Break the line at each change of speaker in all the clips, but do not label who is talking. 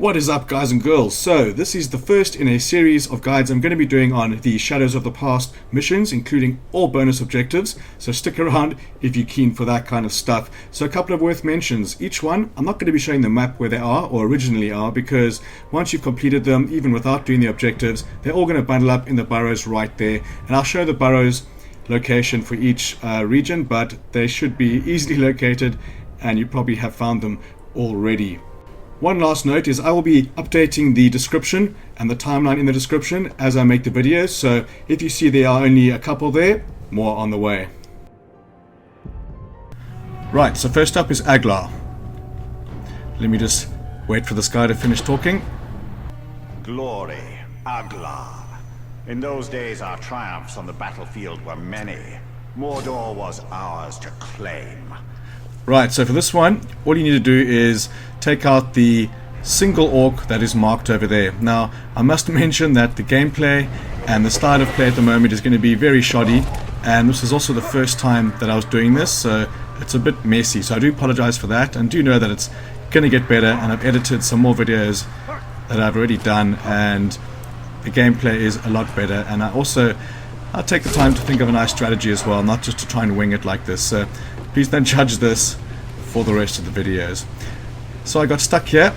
What is up, guys and girls? So this is the first in a series of guides I'm going to be doing on the Shadows of the Past missions, including all bonus objectives, so stick around if you're keen for that kind of stuff. So a couple of worth mentions. Each one, I'm not going to be showing the map where they are or originally are, because once you've completed them, even without doing the objectives, they're all going to bundle up in the burrows right there, and I'll show the burrows location for each region, but they should be easily located and you probably have found them already. One last note is I will be updating the description and the timeline in the description as I make the videos, so if you see there are only a couple there, more on the way. Right, so first up is Aglar. Let me just wait for this guy to finish talking.
Glory, Aglar. In those days our triumphs on the battlefield were many. Mordor was ours to claim.
Right, so for this one, all you need to do is take out the single orc that is marked over there. Now, I must mention that the gameplay and the style of play at the moment is going to be very shoddy, and this is also the first time that I was doing this, so it's a bit messy. So I do apologize for that, and do know that it's going to get better, and I've edited some more videos that I've already done, and the gameplay is a lot better, and I'll take the time to think of a nice strategy as well, not just to try and wing it like this. So please don't judge this for the rest of the videos. So I got stuck here.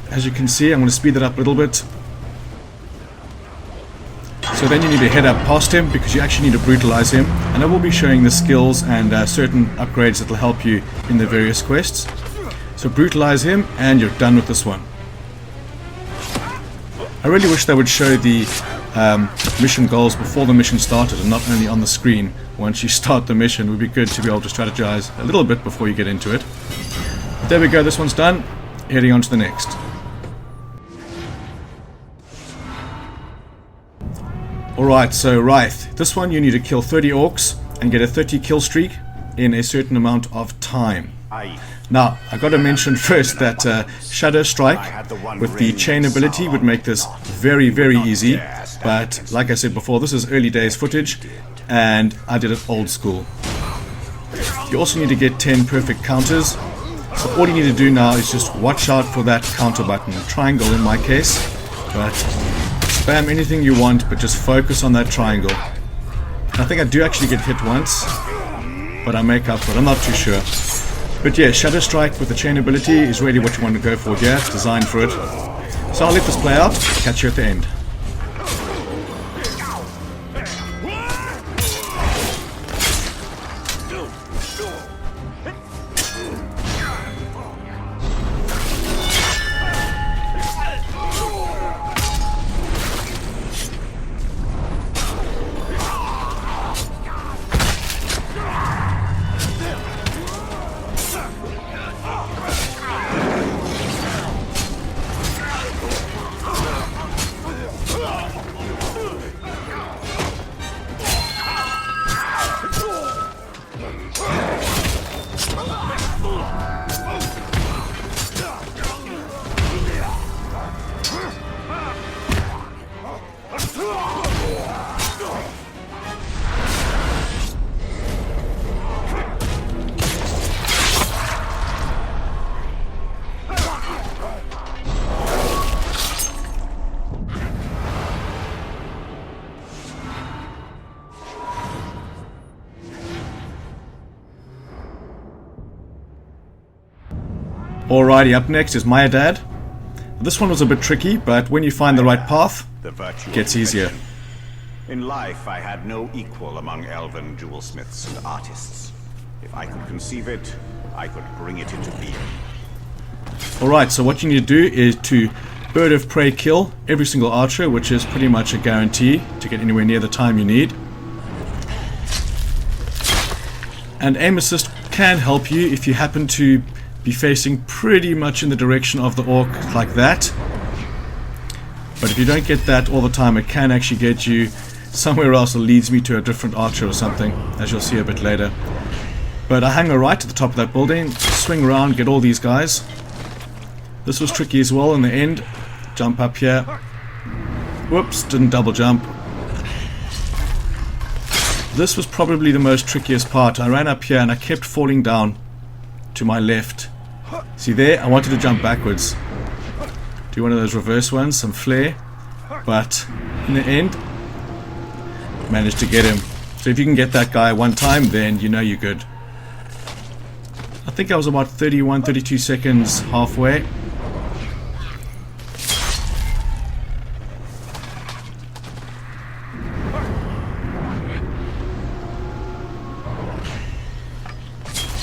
As you can see, I'm going to speed it up a little bit. So then you need to head up past him, because you actually need to brutalize him, and I will be showing the skills and certain upgrades that will help you in the various quests. So brutalize him and you're done with this one. I really wish they would show the mission goals before the mission started and not only on the screen once you start the mission. It would be good to be able to strategize a little bit before you get into it. But there we go, this one's done. Heading on to the next. Alright, so Raith. This one you need to kill 30 orcs and get a 30 kill streak in a certain amount of time. Now, I got to mention first that Shadow Strike with the chain ability would make this very, very easy. But like I said before, this is early days footage, and I did it old school. You also need to get 10 perfect counters. So all you need to do now is just watch out for that counter button, triangle in my case. But spam anything you want, but just focus on that triangle. I think I do actually get hit once, but I make up for it. I'm not too sure. But yeah, Shadow Strike with the chain ability is really what you want to go for here. It's designed for it. So I'll let this play out. Catch you at the end. Alrighty, up next is Maedad. This one was a bit tricky, but when you find the right path, it gets easier.
In life, I had no equal among elven jewelsmiths and artists. If I could conceive it, I could bring it into being.
Alright, so what you need to do is to bird of prey kill every single archer, which is pretty much a guarantee to get anywhere near the time you need. And aim assist can help you if you happen to be facing pretty much in the direction of the orc like that. But if you don't get that all the time, it can actually get you somewhere else that leads me to a different archer or something, as you'll see a bit later. But I hang a right at the top of that building, swing around, get all these guys. This was tricky as well in the end. Jump up here. Whoops, didn't double jump. This was probably the most trickiest part. I ran up here and I kept falling down to my left. See there? I wanted to jump backwards. do one of those reverse ones, some flair, but in the end, managed to get him. So if you can get that guy one time, then you know you're good. I think I was about 31, 32 seconds halfway.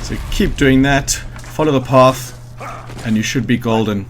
So keep doing that, follow the path, and you should be golden.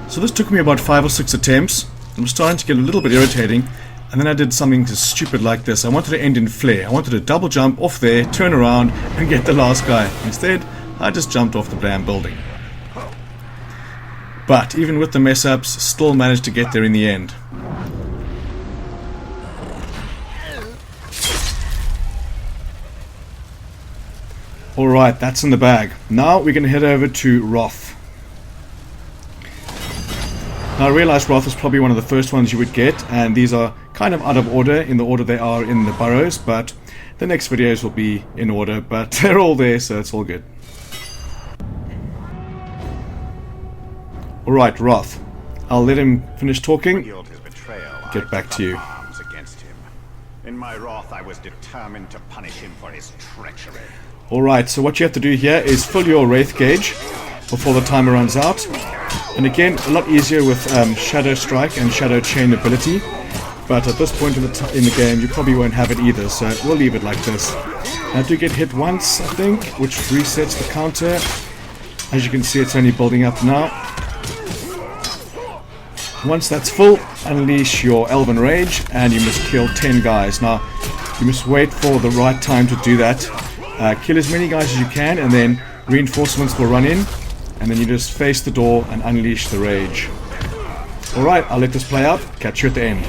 So this took me about 5 or 6 attempts. I'm starting to get a little bit irritating, and then I did something just stupid like this. I wanted to end in flair. I wanted to double jump off there, turn around, and get the last guy. Instead, I just jumped off the damn building. But even with the mess ups, still managed to get there in the end. Alright, that's in the bag. Now we're going to head over to Raith. Now I realized Raith is probably one of the first ones you would get, and these are kind of out of order in the order they are in the burrows, but the next videos will be in order, but they're all there, so it's all good. Alright, Raith. I'll let him finish talking. Get back to you.
In my wrath, I was determined to punish him for his treachery.
Alright, so what you have to do here is fill your Wraith gauge before the timer runs out. And again, a lot easier with Shadow Strike and Shadow Chain ability. But at this point in the game, you probably won't have it either, so we'll leave it like this. I do get hit once, I think, which resets the counter. As you can see, it's only building up now. Once that's full, unleash your Elven Rage, and you must kill 10 guys. Now, you must wait for the right time to do that. Kill as many guys as you can, and then reinforcements will run in, and then you just face the door and unleash the rage. Alright, I'll let this play out. Catch you at the end.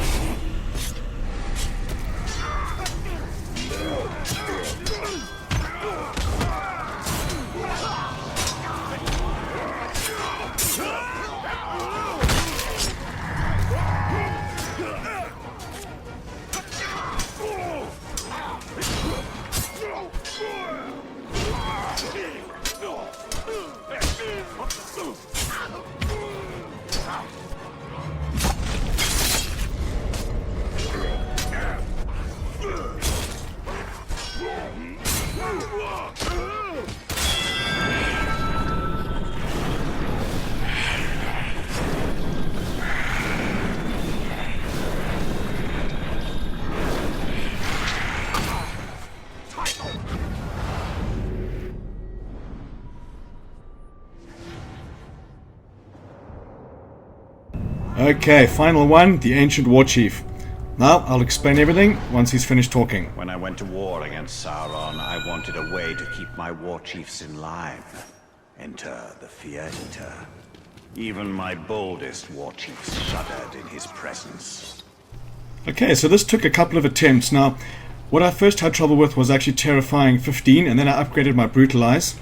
Okay, final one, the Ancient Warchief. Now, I'll explain everything once he's finished talking.
When I went to war against Sauron, I wanted a way to keep my warchiefs in line. Enter the Fear Eater. Even my boldest warchiefs shuddered in his presence.
Okay, so this took a couple of attempts. Now, what I first had trouble with was actually Terrifying 15, and then I upgraded my Brutalize.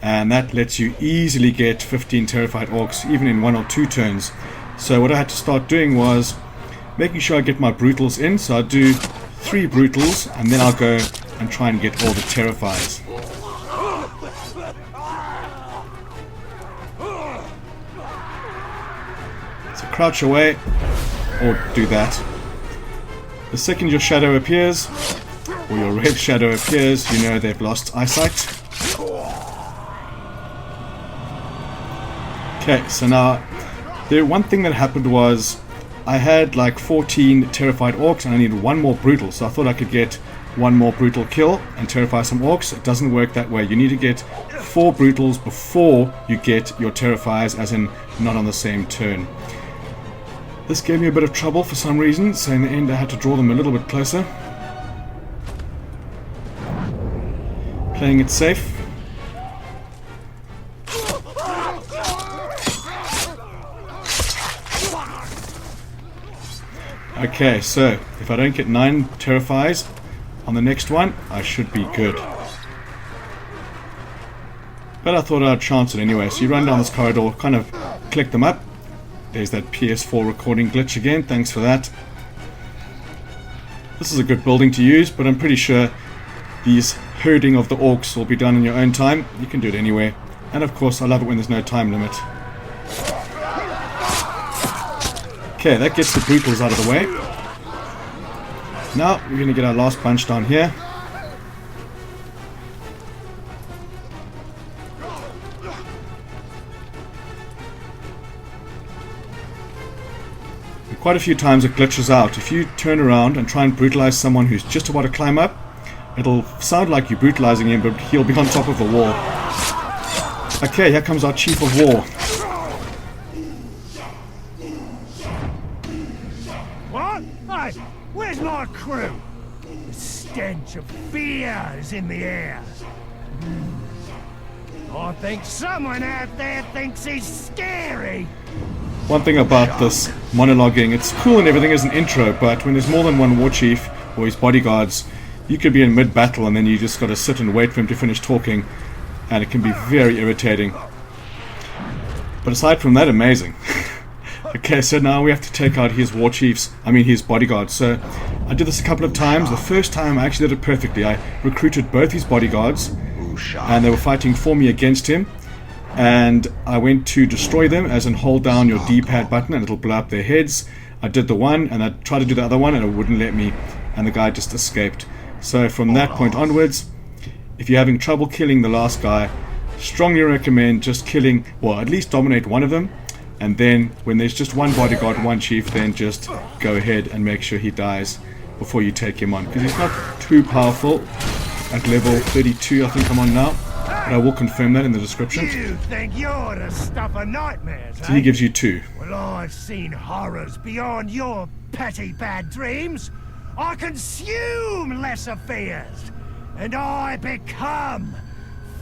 And that lets you easily get 15 Terrified Orcs, even in 1 or 2 turns. So what I had to start doing was making sure I get my Brutals in. So I do 3 Brutals, and then I'll go and try and get all the Terrifiers. So crouch away, or do that. The second your shadow appears, or your red shadow appears, you know they've lost eyesight. Okay, so now, the one thing that happened was I had like 14 Terrified Orcs and I needed 1 more Brutal, so I thought I could get 1 more Brutal kill and terrify some Orcs. It doesn't work that way. You need to get 4 Brutals before you get your Terrifiers, as in not on the same turn. This gave me a bit of trouble for some reason, so in the end I had to draw them a little bit closer. Playing it safe. Okay, so if I don't get 9 Terrifies on the next one, I should be good. But I thought I'd chance it anyway, so you run down this corridor, kind of collect them up. There's that PS4 recording glitch again, thanks for that. This is a good building to use, but I'm pretty sure these herding of the orcs will be done in your own time. You can do it anyway. And of course, I love it when there's no time limit. Okay, that gets the brutals out of the way. Now, we're going to get our last bunch down here. And quite a few times it glitches out. If you turn around and try and brutalize someone who's just about to climb up, it'll sound like you're brutalizing him, but he'll be on top of the wall. Okay, here comes our Chief of War.
Where's my crew? The stench of fear is in the air. I think someone out there thinks he's scary.
One thing about this monologuing, it's cool and everything as an intro, but when there's more than one war chief or his bodyguards, you could be in mid-battle and then you just got to sit and wait for him to finish talking, and it can be very irritating. But aside from that, amazing. Okay, so now we have to take out his war chiefs, his bodyguards. So I did this a couple of times. The first time I actually did it perfectly. I recruited both his bodyguards and they were fighting for me against him. And I went to destroy them, as in hold down your D-pad button and it'll blow up their heads. I did the one and I tried to do the other one and it wouldn't let me. And the guy just escaped. So from that point onwards, if you're having trouble killing the last guy, strongly recommend just killing, well, at least dominate one of them. And then, when there's just one bodyguard, one chief, then just go ahead and make sure he dies before you take him on. Because he's not too powerful at level 32, I think I'm on now. But I will confirm that in the description.
You think you're the stuff of nightmares,
So he gives you 2.
Well, I've seen horrors beyond your petty bad dreams. I consume lesser fears. And I become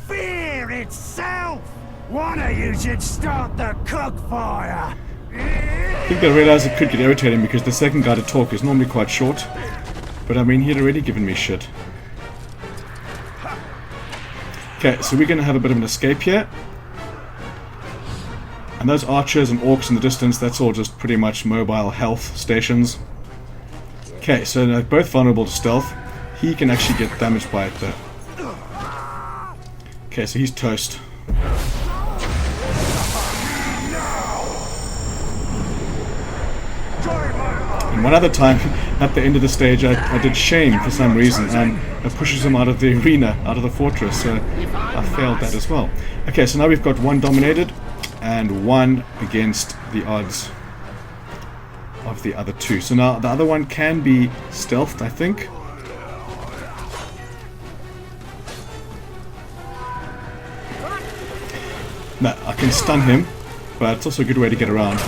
fear itself. One of you should start the cook fire.
I think I realized it could get irritating because the second guy to talk is normally quite short. But he'd already given me shit. Okay, so we're going to have a bit of an escape here. And those archers and orcs in the distance, that's all just pretty much mobile health stations. Okay, so they're both vulnerable to stealth. He can actually get damaged by it though. Okay, so he's toast. And one other time, at the end of the stage, I did shame for some reason, and it pushes him out of the arena, out of the fortress, so I failed that as well. Okay, so now we've got 1 dominated, and 1 against the odds of the other 2. So now the other one can be stealthed, I think. No, I can stun him, but it's also a good way to get around.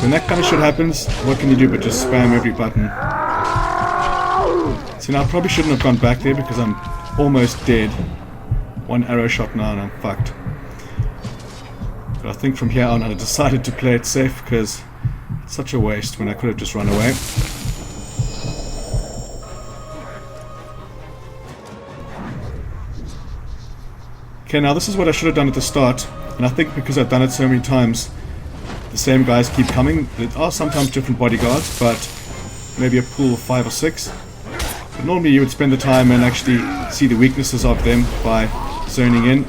When that kind of shit happens, what can you do but just spam every button? So now I probably shouldn't have gone back there because I'm almost dead. 1 arrow shot now and I'm fucked. But I think from here on I decided to play it safe because it's such a waste when I could have just run away. Okay, now this is what I should have done at the start, and I think because I've done it so many times, the same guys keep coming. There are sometimes different bodyguards, but maybe a pool of 5 or 6. But normally you would spend the time and actually see the weaknesses of them by zoning in.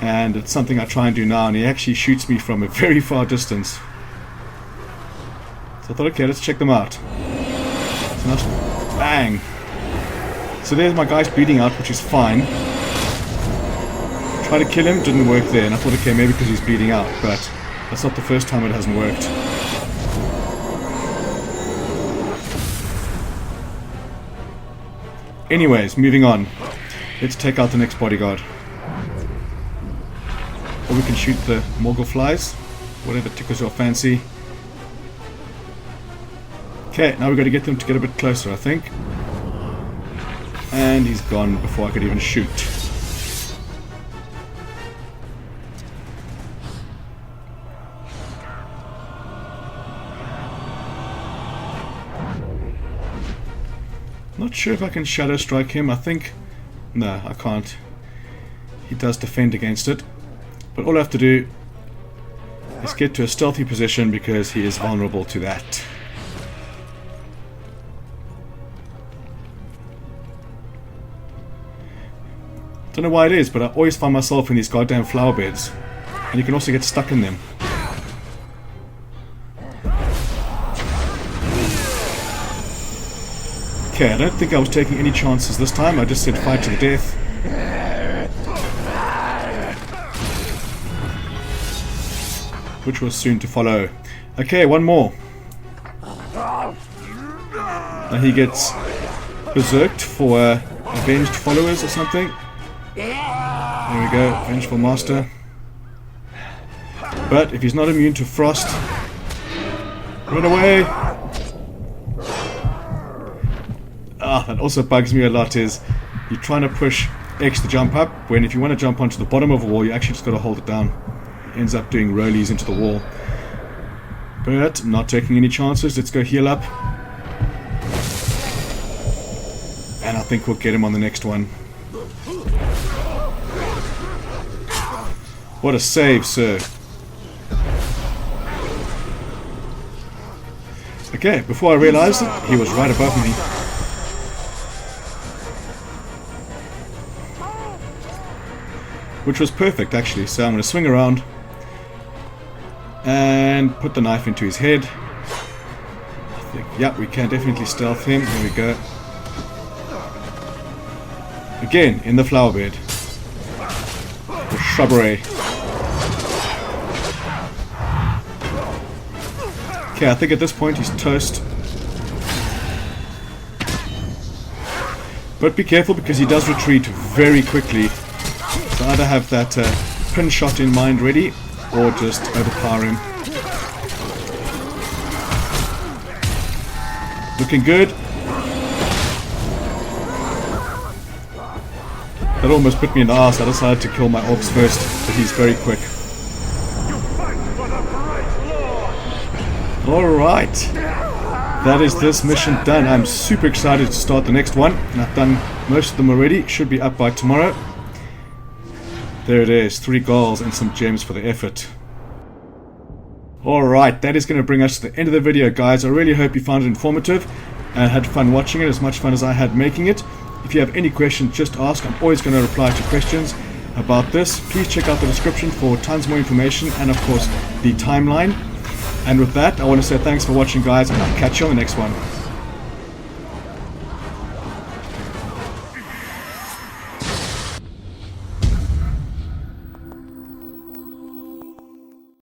And it's something I try and do now, and he actually shoots me from a very far distance. So I thought, okay, let's check them out. So now, bang! So there's my guys bleeding out, which is fine. Tried to kill him, didn't work there, and I thought, okay, maybe because he's bleeding out, but that's not the first time it hasn't worked. Anyways, moving on. Let's take out the next bodyguard. Or we can shoot the Morgul flies. Whatever tickles your fancy. Okay, now we've got to get them to get a bit closer, I think. And he's gone before I could even shoot. Not sure if I can shadow strike him. I think... No, I can't. He does defend against it. But all I have to do is get to a stealthy position because he is vulnerable to that. Don't know why it is, but I always find myself in these goddamn flower beds. And you can also get stuck in them. Okay, I don't think I was taking any chances this time. I just said fight to the death. Which was soon to follow. Okay, one more. Now he gets berserked for avenged followers or something. There we go, vengeful master. But if he's not immune to frost, run away! Ah, that also bugs me a lot is you're trying to push X to jump up, when if you want to jump onto the bottom of a wall, you actually just got to hold it down. It ends up doing rollies into the wall. But I'm not taking any chances. Let's go heal up. And I think we'll get him on the next one. What a save, sir. Okay, before I realized it, he was right above me. Which was perfect, actually. So I'm going to swing around and put the knife into his head. I think, yeah, we can definitely stealth him. There we go. Again, in the flower bed. The shrubbery. Okay, I think at this point he's toast. But be careful because he does retreat very quickly. So either have that pin shot in mind ready, or just overpower him. Looking good. That almost bit me in the ass. I decided to kill my orcs first, but he's very quick. Alright. That is this mission done. I'm super excited to start the next one. And I've done most of them already. Should be up by tomorrow. There it is, 3 goals and some gems for the effort. Alright, that is going to bring us to the end of the video, guys. I really hope you found it informative and had fun watching it, as much fun as I had making it. If you have any questions, just ask. I'm always going to reply to questions about this. Please check out the description for tons more information and, of course, the timeline. And with that, I want to say thanks for watching, guys, and I'll catch you on the next one.